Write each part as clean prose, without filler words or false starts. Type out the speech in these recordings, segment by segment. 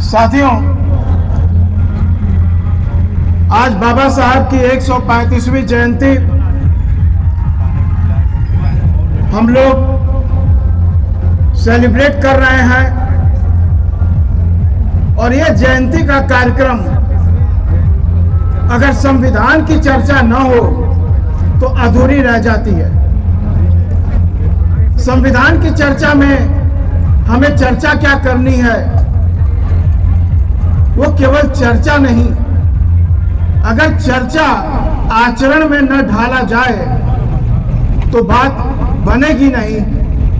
साथियों, आज बाबा साहब की 135वीं जयंती हम लोग सेलिब्रेट कर रहे हैं और यह जयंती का कार्यक्रम अगर संविधान की चर्चा न हो तो अधूरी रह जाती है। संविधान की चर्चा में हमें चर्चा क्या करनी है, वो केवल चर्चा नहीं, अगर चर्चा आचरण में न ढाला जाए तो बात बनेगी नहीं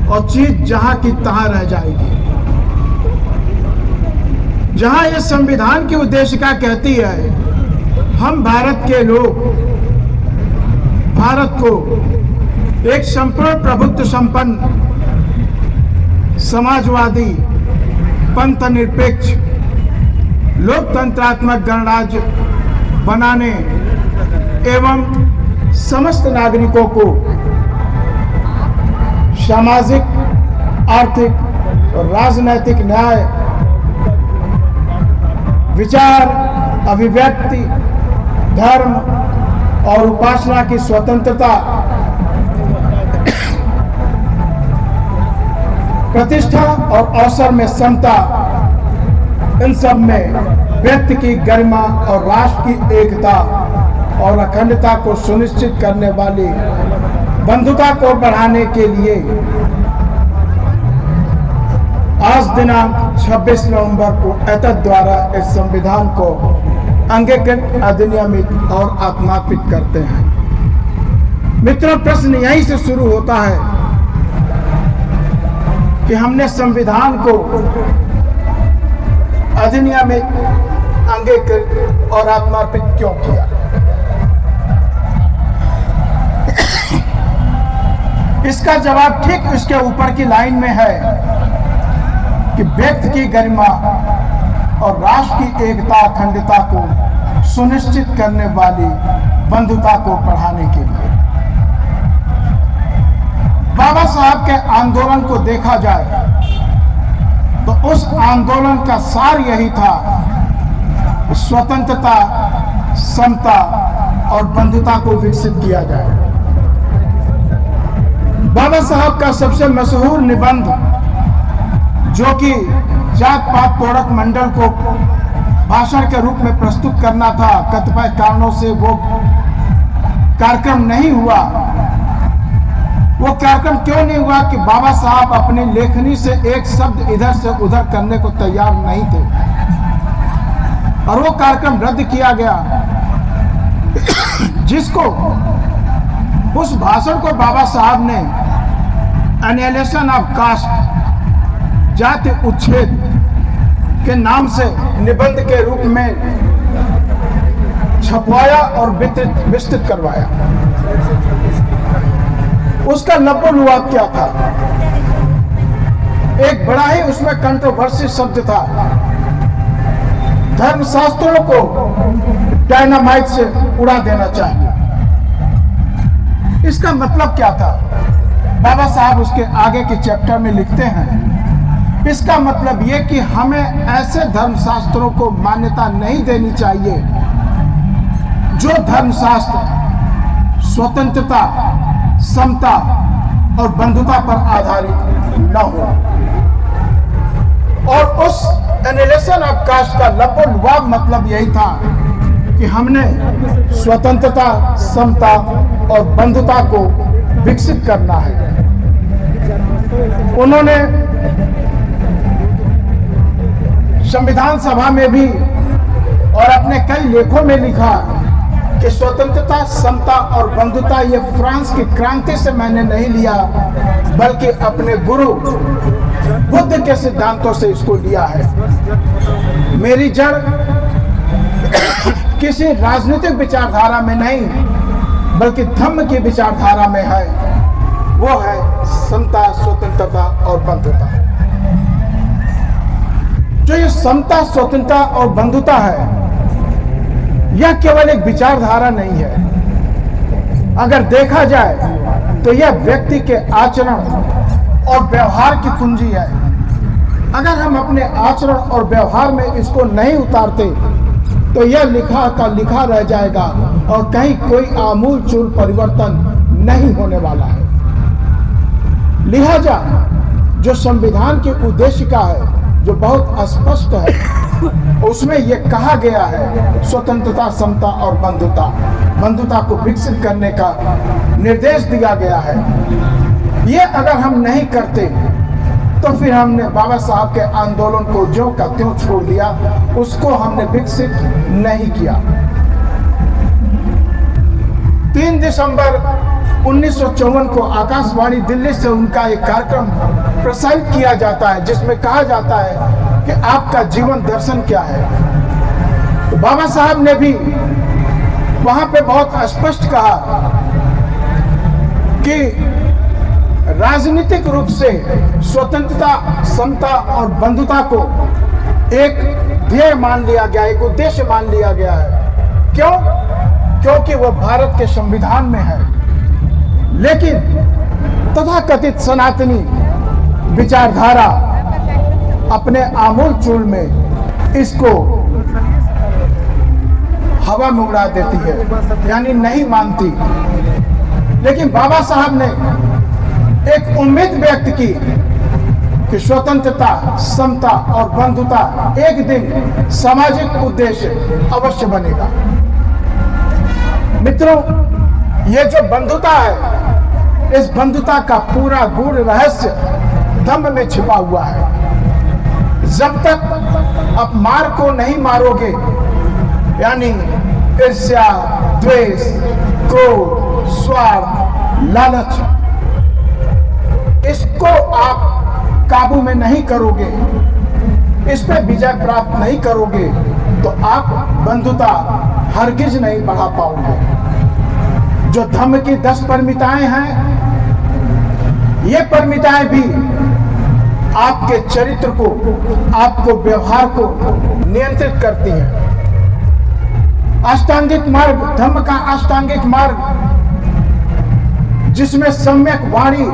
और चीज जहां की तहां रह जाएगी। जहां ये संविधान की उद्देशिका कहती है हम भारत के लोग भारत को एक संपूर्ण प्रभुत्व संपन्न समाजवादी पंथ निरपेक्ष लोकतंत्रात्मक गणराज्य बनाने एवं समस्त नागरिकों को सामाजिक, आर्थिक और राजनैतिक न्याय, विचार, अभिव्यक्ति, धर्म और उपासना की स्वतंत्रता, प्रतिष्ठा और अवसर में समता, इन सब में व्यक्ति की गरिमा और राष्ट्र की एकता और अखंडता को सुनिश्चित करने वाली बंधुता को बढ़ाने के लिए आज दिनांक 26 नवंबर को एतद द्वारा इस संविधान को अंगीकृत, अधिनियमित और आत्मार्पित करते हैं। मित्रों, प्रश्न यहीं से शुरू होता है कि हमने संविधान को अधिनियमित, अंगीकृत और आत्मार्पित क्यों किया। इसका जवाब ठीक इसके ऊपर की लाइन में है कि व्यक्ति की गरिमा और राष्ट्र की एकता, अखंडता को सुनिश्चित करने वाली बंधुता को बढ़ाने के लिए। बाबा साहब के आंदोलन को देखा जाए तो उस आंदोलन का सार यही था, स्वतंत्रता, समता और बंधुता को विकसित किया जाए। बाबा साहब का सबसे मशहूर निबंध, जो कि जात पात तोड़क मंडल को भाषण के रूप में प्रस्तुत करना था, कतिपय कारणों से वो कार्यक्रम नहीं हुआ। वो कार्यक्रम क्यों नहीं हुआ कि बाबा साहब अपनी लेखनी से एक शब्द इधर से उधर करने को तैयार नहीं थे और वो कार्यक्रम रद्द किया गया, जिसको उस भाषण को बाबा साहब ने एनिहिलेशन ऑफ कास्ट, जाति उच्छेद के नाम से निबंध के रूप में छपवाया और विस्तृत करवाया। उसका लबोलुआब क्या था? एक बड़ा ही उसमें कंट्रोवर्सी शब्द था, धर्मशास्त्रों को डायनामाइट से उड़ा देना चाहिए। इसका मतलब क्या था? बाबा साहब उसके आगे के चैप्टर में लिखते हैं, इसका मतलब यह कि हमें ऐसे धर्मशास्त्रों को मान्यता नहीं देनी चाहिए जो धर्मशास्त्र स्वतंत्रता, समता और बंधुता पर आधारित न हो। और उस एनिहिलेशन ऑफ कास्ट का लबोलुआब मतलब यही था कि हमने स्वतंत्रता, समता और बंधुता को विकसित करना है। उन्होंने संविधान सभा में भी और अपने कई लेखों में लिखा कि स्वतंत्रता, समता और बंधुता ये फ्रांस की क्रांति से मैंने नहीं लिया, बल्कि अपने गुरु बुद्ध के सिद्धांतों से इसको लिया है। मेरी जड़ किसी राजनीतिक विचारधारा में नहीं, बल्कि धम्म की विचारधारा में है। वो है समता, स्वतंत्रता और बंधुता। जो ये समता, स्वतंत्रता और बंधुता है, यह केवल एक विचारधारा नहीं है। अगर देखा जाए तो यह व्यक्ति के आचरण और व्यवहार की कुंजी है। अगर हम अपने आचरण और व्यवहार में इसको नहीं उतारते तो यह लिखा का लिखा रह जाएगा और कहीं कोई आमूल चूल परिवर्तन नहीं होने वाला है। लिहाजा जो संविधान के उद्देश्य का है, जो बहुत स्पष्ट है, उसमें यह कहा गया है स्वतंत्रता, समता और बंधुता को विकसित करने का निर्देश दिया गया है। ये अगर हम नहीं करते तो फिर हमने बाबा साहब के आंदोलन को ज्यों का त्यों छोड़ दिया, उसको हमने विकसित नहीं किया। 3 दिसंबर 1954 को आकाशवाणी दिल्ली से उनका एक कार्यक्रम प्रसारित किया जाता है जिसमें कहा जाता है कि आपका जीवन दर्शन क्या है। तो बाबा साहब ने भी वहां पे बहुत स्पष्ट कहा कि राजनीतिक रूप से स्वतंत्रता, समता और बंधुता को एक ध्येय मान लिया गया, एक उद्देश्य मान लिया गया है। क्यों? क्योंकि वो भारत के संविधान में है। लेकिन तथाकथित सनातनी विचारधारा अपने आमूल चूल में इसको हवा में उड़ा देती है, यानी नहीं मानती। लेकिन बाबा साहब ने एक उम्मीद व्यक्त की कि स्वतंत्रता, समता और बंधुता एक दिन सामाजिक उद्देश्य अवश्य बनेगा। मित्रों, ये जो बंधुता है, इस बंधुता का पूरा गूढ़ रहस्य धम्म में छिपा हुआ है। जब तक आप मार को नहीं मारोगे, यानी ईर्ष्या, द्वेष, क्रोध, स्वार्थ, लालच, इसको आप काबू में नहीं करोगे, इस पे विजय प्राप्त नहीं करोगे, तो आप बंधुता हरगिज नहीं बढ़ा पाओगे। जो धम्म की 10 परमिताएं हैं, ये परमिताएं भी आपके चरित्र को, आपको व्यवहार को नियंत्रित करती हैं। अष्टांगिक मार्ग, धम्म का अष्टांगिक मार्ग, जिसमें सम्यक वाणी,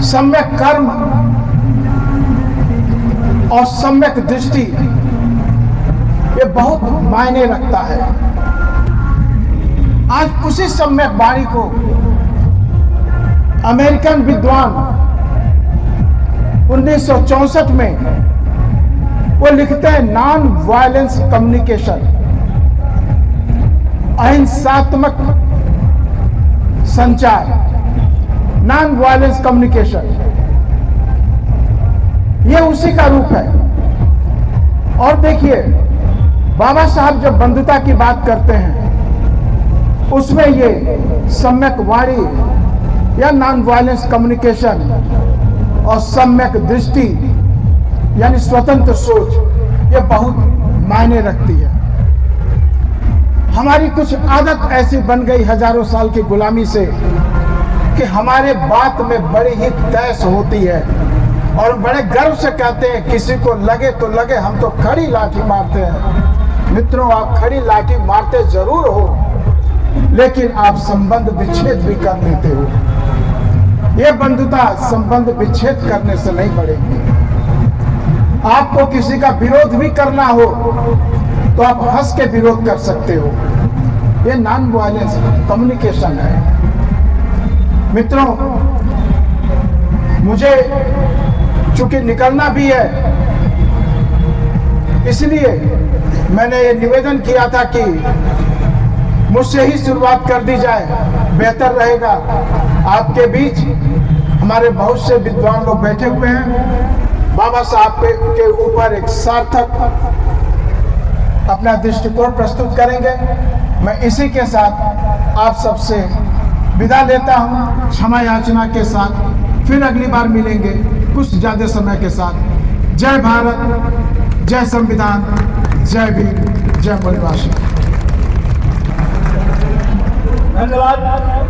सम्यक कर्म और सम्यक दृष्टि, ये बहुत मायने रखता है। आज उसी सम्यक वाणी को अमेरिकन विद्वान 1964 में वो लिखते हैं नॉन वायलेंस कम्युनिकेशन, अहिंसात्मक संचार, नॉन वायलेंस कम्युनिकेशन, ये उसी का रूप है। और देखिए, बाबा साहब जब बंधुता की बात करते हैं, उसमें ये सम्यक वाणी या नॉन वायलेंस कम्युनिकेशन और सम्यक दृष्टि यानी स्वतंत्र सोच, ये बहुत मायने रखती है। हमारी कुछ आदत ऐसी बन गई हजारों साल की गुलामी से कि हमारे बात में बड़ी ही तैस होती है और बड़े गर्व से कहते हैं, किसी को लगे तो लगे, हम तो खड़ी लाठी मारते हैं। मित्रों, आप खड़ी लाठी मारते जरूर हो, लेकिन आप संबंध विच्छेद भी कर लेते हो। यह बंधुता संबंध विच्छेद करने से नहीं बढ़ेगी। आपको किसी का विरोध भी करना हो तो आप हंस के विरोध कर सकते हो। यह नॉन वायलेंस कम्युनिकेशन है। मित्रों, मुझे चूंकि निकलना भी है, इसलिए मैंने ये निवेदन किया था कि मुझसे ही शुरुआत कर दी जाए, बेहतर रहेगा। आपके बीच हमारे बहुत से विद्वान लोग बैठे हुए हैं, बाबा साहब के ऊपर एक सार्थक अपना दृष्टिकोण प्रस्तुत करेंगे। मैं इसी के साथ आप सबसे विदा लेता हूं, क्षमा याचना के साथ। फिर अगली बार मिलेंगे कुछ ज्यादा समय के साथ। जय भारत, जय संविधान, जय भीम, जय मूलवासी। धन्यवाद।